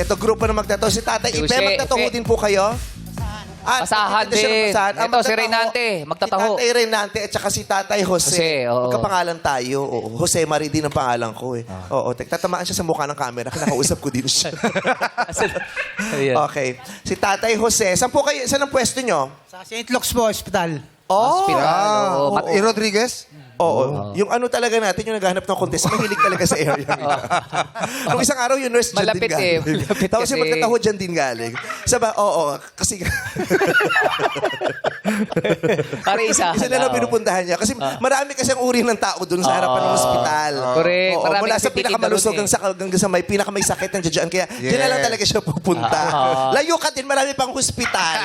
Ito, grupo na magtataho. Si Tatay Ibe, Jose, magtataho Ibe. din po kayo? Basahan ito siya din. basahan. Ito, si magtataho. Reynante, magtataho. Si Tatay Reynante at saka si Tatay Jose. Jose, oo. Magkapangalan tayo. Oo. Jose Marie din ang pangalan ko eh. Oo, tatamaan siya sa mukha ng camera. Kinakausap ko din siya. Ayan. Okay. Si Tatay Jose. Saan po kayo? Saan ang pwesto nyo? Sa St. Luke's po, hospital. Oh! Hospital, oo. Oo. E. Rodriguez? Oo. Yung ano talaga natin, yung naghahanap ng contest, mahilig talaga sa area. Nung isang araw, yung nurse dyan Malapit din galing. Malapit Tapos kasi. yung magtataho dyan din galing. Oo, kasi... Para isa. Isa na lang pinupuntahan niya. Kasi marami kasi ang uri ng tao doon sa harapan ng ospital. Correct. Oo, Marami mula kasi sa pinakamalusog titignan hanggang sa may pinakamay sakit ng dyan. Kaya dyan na lang talaga siya pupunta. Layo ka din, marami pang hospital.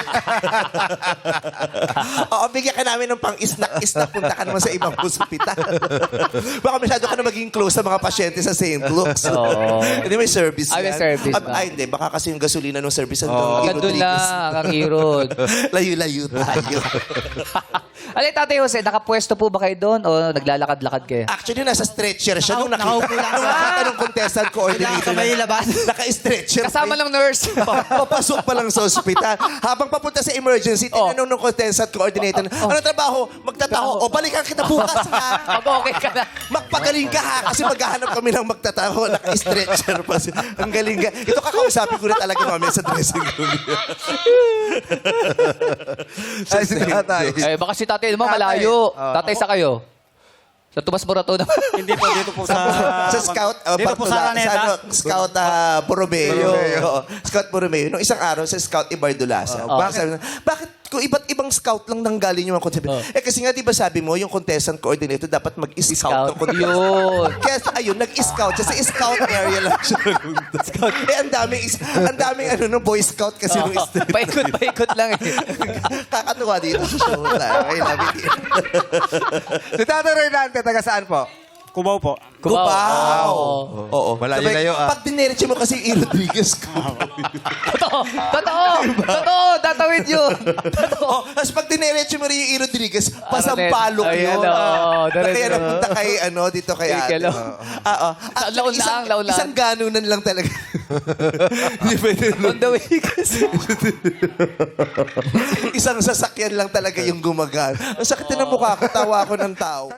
Oo, bigyan ka namin ng pang-isnak-isnak. Punta ka naman sa ibang hospital. Baka masyado ka na maging close sa mga pasyente sa St. Luke's. Oo. Hindi, may service May yan. service ba? Ay, hindi. Baka kasi yung gasolina ng service. Hanggang doon lang, ang irod. Layo-layo tayo. Alay, Tatay Jose, nakapwesto po ba kayo doon o naglalakad-lakad kayo? Actually, nasa stretcher siya. Nung Nakaupo lang. nung nakita ng contestant Kailangan coordinator. ka may labas. Naka-stretcher. Kasama ng nurse. Papasok pa lang sa ospital. Habang papunta sa emergency, tinanong ng contestant coordinator, ano trabaho? Magtataho. O balikan kita bukas ha. Pag-okay ka na. Magpagaling ka ha. Kasi maghahanap kami ng magtataho. Naka-stretcher pa siya. Ang galing ka. Ito kakausapin ko na talaga mamaya sa dressing room. Ay, si tatay. Eh, baka si tatay naman malayo. Tatay sa kayo. Sa Tomas Morato naman. Hindi po, dito po sa... Sa Scout Dito po sa Araneta. Scout Borromeo. Oo. Scout Borromeo. Nung isang araw sa Scout Ibardulasa. Bakit kung iba't ibang scout lang nanggaling yung mga contestant? Eh kasi nga, di ba sabi mo, yung contestant coordinator dapat mag-scout ng contestant. Yun. Kaya ayun, nag-scout siya. Sa scout area lang siya. Scout. Eh, ang daming no, boy scout kasi nung street. Paikot lang eh. Kakatuwa dito sa show tayo. I love it. Si Tatay Reynante, taga saan po? Cubao po. Cubao. Oo. Malayo-layo, Pag dinerecho mo kasi E. Rodriguez ko. Totoo. Tatawid yun. Oo. Tapos pag dinerecho mo rin yung E. Rodriguez, pasampalok Ayan, yun. oo. Kaya Diretso. napunta kay, dito kay ate. Kelo. Oo. Laon lang. Isang ganunan lang talaga. Hindi pwede. On the way kasi. Isang sasakyan lang talaga yung gumagal. Ang sakit na ng mukha ko, tawa ako ng tao.